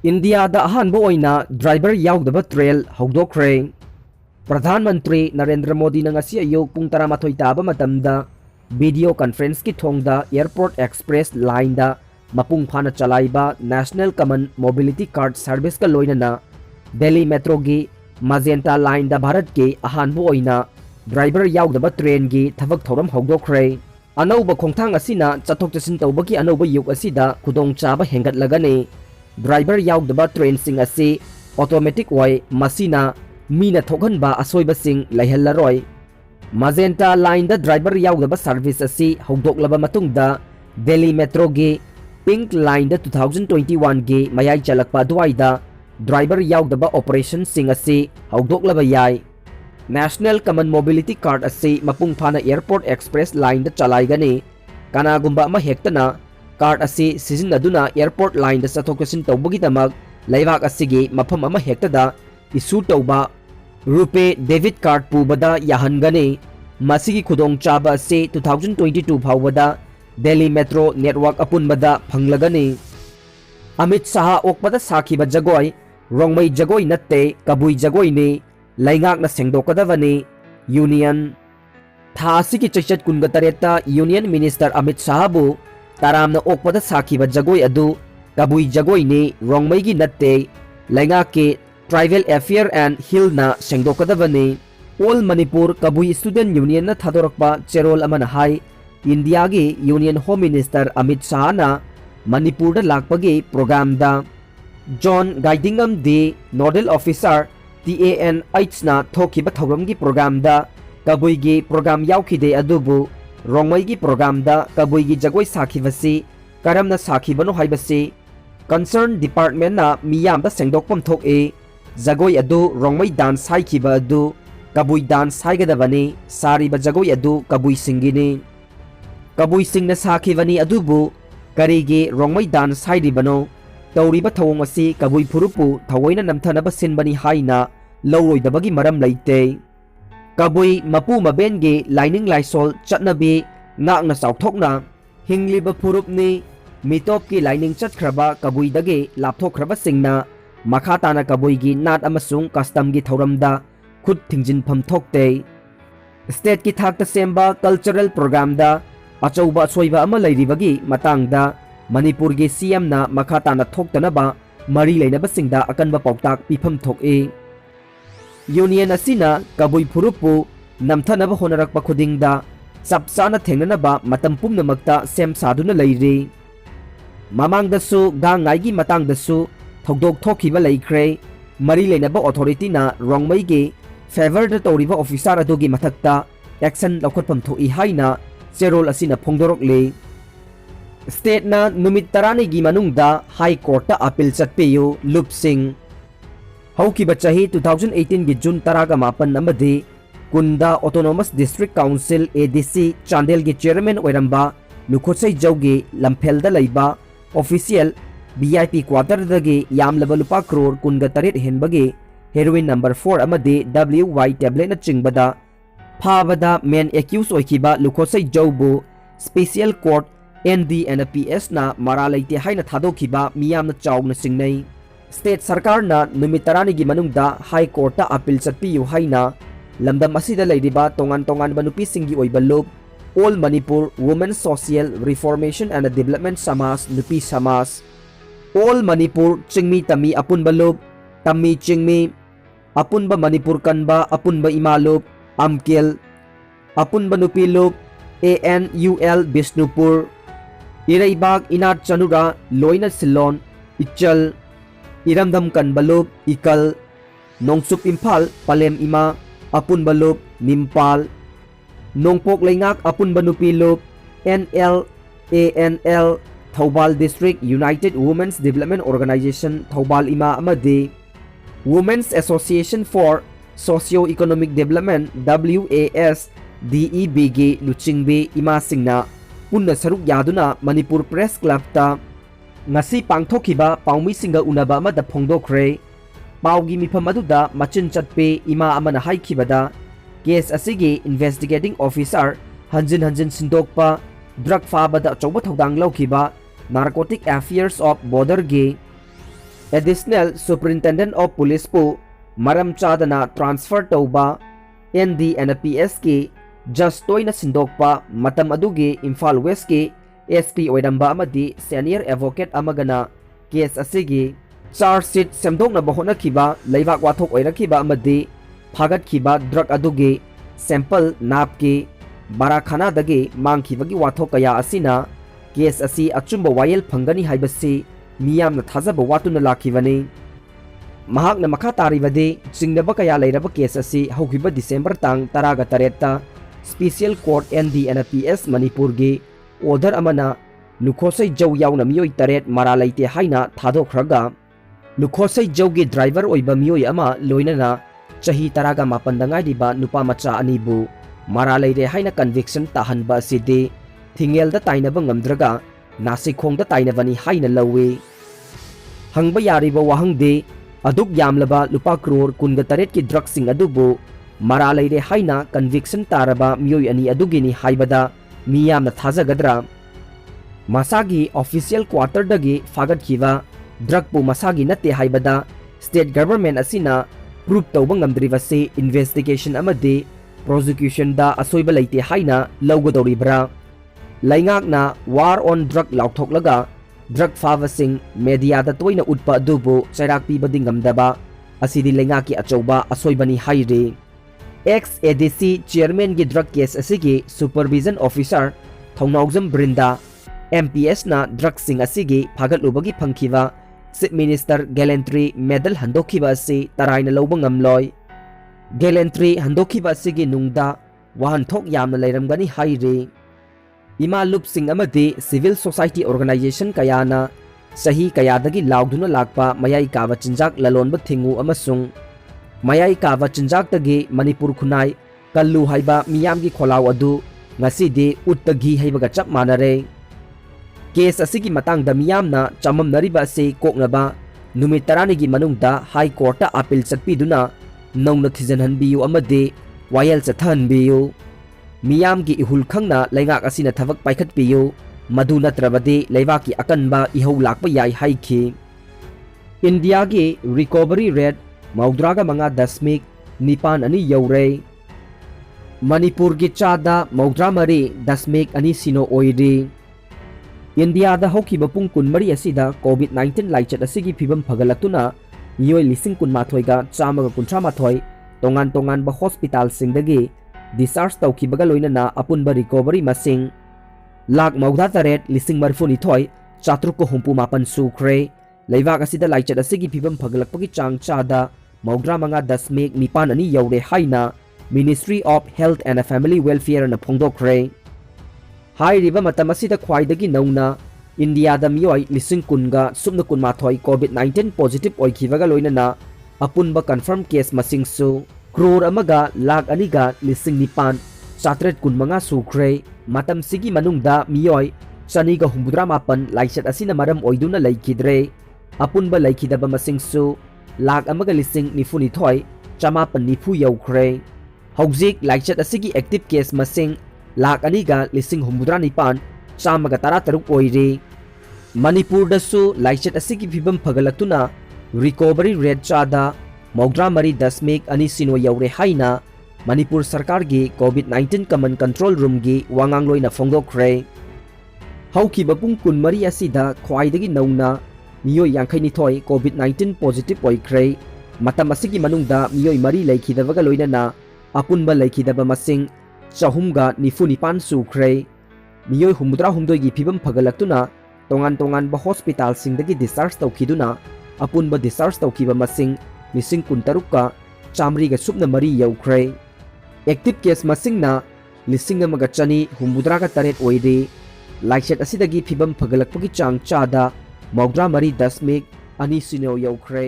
इंडियादा अहानबा ओइना driver याउदबा trail हौदोखरे। प्रधान मंत्री नरेंद्र मोदी नंगसी अयुक पुंग 12 ताबा मतमदा वीडियो कॉन्फ्रेंस की थोंगदा एयरपोर्ट एक्सप्रेस लाइन दा मपुंग फाना चलाइबा national common mobility card service का लोइनना दिल्ली मेट्रो की मजेंटा लाइन दा भारत के अहानबा ओइना ड्राइवर याउदबा ट्रेन की थबक थौरम हौदोखरे। अनौबा खोंथांग असिना चथोक चसिन तौबकी अनौबा युग असिदा खुदोंग चाबा हेंगतलगने। ड्राइवर याउदबा ट्रेन सिंग असी ऑटोमेटिक ओय मसीना मीना थोकहनबा असोइबसिंग लैहल्लरोय। मजेंटा लाइन दा ड्राइवर याउदबा सर्विस असी हौदोकलबा मतुंगदा दिल्ली मेट्रो गे पिंक लाइन दा 2021 गे मयाई चलकपा दुआइदा ड्राइवर याउदबा ऑपरेशन सिंग असी हौदोकलबा याय। नेशनल कॉमन मोबिलिटी कार्ड असी मपुंग फाना एयरपोर्ट एक्सप्रेस लाइन दा चलाइगने। कनागुंबा अमा हेक्तना कार्ड असी सिजिन्नदुना एयरपोर्ट लाइन दा चथोक चसिन तौबगीदमक लैबाक असिगी मफम अमा हेक्तदा इशू तौबा रुपे डेबिट कार्ड पुबदा याहनगने। मसिगी खुदोंग चाबा असी 2022 फाउबदा Delhi metro network अपुनबदा फंगलगने। Amit Shah ओकपदा साखिबा जगोय Rongmei जगोय नत्ते कबुई जगोयने लैंगाकना सेंगदोकदबने। Union था असिगी चैचत कुनगा तरेता यूनियन मिनिस्टर अमित शाहबु तारामना ओकपदा साखिबा जगोय अदु कबुई जगोयने रोंगमईगी नत्ते लैंगाके ट्राइबल अफेयर एंड हिल ना सेंगदोकदबने। ऑल मणिपुर कबुई स्टूडेंट यूनियन ना थादोरकपा चेरोल अमना हाई इंडिया की union home minister Amit Shah ना मणिपुर लाकपगे प्रोग्राम दा जॉन गाइडिंगम दे नोडल ऑफिसर TANH ना थोखिबा थौरम की प्रोग्राम दा कबुई की प्रोग्राम याउखिदे अदुबु रोंगमई की प्रोग्राम दा कबुई की जगोई साखिबसी करमना साखिबनो हाइबसी कंसर्न डिपार्टमेंट ना मियाम दा सेंगदोकपम थोके। जगोई अदु रोंगमई डांस हाइखिबा अदु कबुई डांस हाइगदबने सारिबा जगोई अदु कबुई सिंगिने। कबुई सिंगना साखिबनी अदुबु करिगे रोंगमई डांस हाइरिबनो तौरिबा थौंग असी कबुई फुरुपु थवोइना नमथनबा सिनबनी हाइना लौरोइदबगी मरम लैते। कबुई मपु मबेनगे लाइनिंग लाइसोल चटनबी नाकना चाउथोकना हिंगलिबा फुरुपनी मिटोप की लाइनिंग चटख्रबा कबुईदगे लापथोखख्रबा सिंगना मखा ताना कबुईगी नाट अमसुंग कस्टम की थौरमदा खुद थिंजिनफम थोकते। स्टेट की थाकता सेम्बा कल्चरल प्रोग्राम दा अचौबा अचोइबा अमा लैरिबगी मतंगदा मणिपुर की CM ना मखा ताना थोक्तनबा मरी लेनबसिंगदा अकनबा पौताक पिफम थोके। यूनियन असिना कबुई फुरुपु नमथनबा होनरकपा खुदिंगदा चप चाना थेंगनबा मतम पुमनमक्ता सेम सादुना लैरे। ममांगदसु गांगाईगी मतंगदसु थौदोक थोखिबा लैख्रे। मरी लेनबा अथॉरिटी ना रोंगमईगे फेवर तौरिबा ऑफिसर अदुगी मथक्ता एक्शन लौखटपम थोई हाइना चेरोल असिना फोंदोरकले। स्टेट ना नुमित तरानीगी मनुंगदा हाई कोर्ट ता अपील चटपेयु लुप सिंह। हौकिबा चाही 2018 की जून 15 अमदि कुंदा autonomous district council ADC Chandel की चेयरमैन ओइरंबा लुखोसै जौगे लंफेलदा लैबा ऑफिशियल VIP क्वार्टर दगे यामलबा लुपा करोड़ कुनगा तरेट हेनबगे हेरोइन नंबर 4 अमदि WY टैबलेट न चिंगबदा फाबदा main accused ओइकिबा लुखोसै जौबु special court NDNPS ना मरा लैते हाइना थादोखिबा मियामना चाउगना सिंगनै। स्टेट सरकार ना नुमित तरानीगी मनुंगदा हाई कोर्ट ता अपील चटपियु हाइना लमदम असिदा लैरिबा तोंगान तोंगान नुपीसिंगी ओइबा लुप all Manipur women social reformation and development समाज नुपी समाज ऑल मणिपुर चिंगमी तमी अपुनबा लुप तमी चिंगमी अपुनबा मणिपुर कनबा अपुनबा इमा लुप अमकेल अपुनबा नुपी लुप ANUL बिष्णुपुर इरैबाग इनाट चनुरा लोइना सिलोन इचल इरमदम कनबलुप इकल नोंगसुप इम्फाल पलेम इमा अपुन बलुप निम्पाल नोंगपोक लैंगाक अपुन बनुपी लुप NLANL Thoubal district united women's development organisation Thoubal इमा अमदि women's association for socio economic development WASDEB गे लुचिंगबे इमा सिंगना पुन्ना सरुक यादुना मणिपुर प्रेस क्लब ता ngasi pangthokiba paumi-singa unaba amada phongdokre। paugi mifam aduda machin chatpe ima amana haikibada case asigi investigating officer hanjin sindokpa drug fabada achouba thodang laukiba narcotic affairs of border ge additional superintendent of police पु मरम चादना transfer तौबा NDNPS की just तोइना सिंदोकपा मतम अदुगी Imphal west की SP ओइरंबा अमदी सीनियर एडवोकेट अमगना केस असिगी चार्ज शीट सेमदोकनबा होनखिबा लैबाक वाथोक ओइरखिबा अमदी फागतखिबा ड्रग अदुगी सैंपल नापकी बाराखानादगी मांगखिबगी वाथोक कया असिना केस असी अचुंबा वायल फंगनी हाइबसी मियामना थाजबा वातुना लाखिबनी महाकना मखा तारिबदि चिंगदबा कया लैरबा केस असी हौखिबा डिसेंबर तांग 13 स्पेशल कोर्ट NDNPS मणिपुर की ऑर्डर अमना लुखोसै जौ यावना मियोय 8 मारा लैते हाइना थादोखरगा लुखोसै जौ की ड्राइवर ओइबा मियोय अमा लोइनना चही 19 दंगाइदिबा नुपा मचा अनिबु मारा लैरे हाइना कन्विक्शन ताहनबा सिदि थिंगेलदा ताइनबा ngamdraga नासिखोंदा ताइनबनी हाइना लौवे हंगबा यारिबा वाहंगदे अदुक यामलबा लुपा करोड़ 19 की ड्रग सिंग अदुबु मारा लैरे हाइना कन्विक्शन तारबा मियोय अनि अदुगिनी हाइबदा मियामना थाजगदरा मसागी ऑफिशियल क्वार्टर दगी फागतखिबा ड्रग पु मसागी नते हाइबदा स्टेट गवर्नमेंट असिना प्रूफ तौबा ngamdribase इन्वेस्टिगेशन अमदि प्रोसिक्यूशन दा असोइबा लैते हाइना लौगदौरिब्रा लैंगाकना वार ऑन ड्रग लाउथोकलगा ड्रग फावसिंग मीडियादा तोइना उटपा अदुबु चैराक पीबदि ngamdaba असिदि लैंगाकी अचौबा असोइबनी हाइरे एक्स ADC चेयरमैन की ड्रग केस असिगी supervision officer Thounaojam Brinda MPS ना ड्रग सिंग असिगी फागतलुबगी फंखिबा चीफ मिनिस्टर गैलेंट्री मेडल हंदोखिबा असि तराइना लौबा ngamloi गैलेंट्री हंदोखिबा असिगी नुंगदा वाहनथोक यामना लैरमगनी हाइरे इमा लुप सिंग अमदि सिविल सोसाइटी ऑर्गेनाइजेशन कयाना सही कयादगी लाउदुना लाकपा मयाई कावा चिंजाक ललोनबा थिंगु अमसुंग मयाई कावा चिंजाकतगी मणिपुर खुनाई कल्लू हाइबा मियामगी खोलाव अदु ngasi उत्तगी हाइबगा चप मानरे केस असिगी मतंगदा मियामना चममनरिबा से कोकनबा नुमित 10 की मनुंगदा हाई कोर्ट अपील चटपीदुना नौना थिजनहनबियु अमदे वायल चथहनबियु मियाम की इहुल खंगना लैंगाक असिना थबक पाइखतपियु मधु नत्रबदे लैबाकी अकनबा इहौ लाकपा याई हाइखि इंडिया की रिकवरी रेट 9.9 यौरे मणिपुर की चादा 9.2 ओइरी इंडिया हौखिबा पुंग 20 असिदा कोविड-19 लाइचत असिगी फिबम फगलतुना मियोय 19,100 तोंगान तोंगान हॉस्पिटल सिंगदगी डिस्चार्ज तौखिबगा लोइनना अपुनबा रिकवरी मसिंग 1,38,492 सुख्रे लैबाक असिदा लाइचत असिगी फिबम फगलकपगी चांग चादा 9.9 यौरे हाइना ministry of health and family welfare न फोंदोखरे हाइरिबा मतम असिदा ख्वाइदगी नौना इंडिया दा मियोय 10,000 कोविड-19 positive ओइखिबगा लोइनना अपुनबा confirm case मसिंगसु crore अमगा lakh अनिगा 9,715 सुख्रे मतम सिगी मनुंगदा मियोय 259 लाइचत असिना मरम ओइदुना लैखिद्रे अपुनबा लैखिदबा मसिंगसु लाख अमगा 9,190 यौख्रे हौजिक लाइचत असिगी एक्टिव केस मसिंग लाख अनिगा 9,913 ओइरे मणिपुर दसु लाइचत असिगी फिबम फगलतुना रिकवरी रेट चादा 9.2 यौरे हाइना मणिपुर सरकार की कोविड-19 कमन कंट्रोल रूम की वांगांगलोइना फोंदोखरे हौखिबा पुंग 20 असिदा ख्वाइदगी नौना मियोय 52 कोविड-19 पॉजिटिव ओइख्रे मतम असिगी मनुंगदा मियोय 3 लैखिदबगा लोइनना अपुनबा लैखिदबा मसिंग 494 सुख्रे मियोय 73 की फिबम फगलतुना तोंगान तोंगान हॉस्पिटल सिंगदगी डिस्चार्ज तौखिदुना अपुनबा डिस्चार्ज तौखिबा मसिंग 13,103 यौख्रे एक्टिव केस मसिंगना 1,198 ओइरे लाइचत असिदगी फिबम फगलकपगी चांग चादा 9.2 यौख्रे।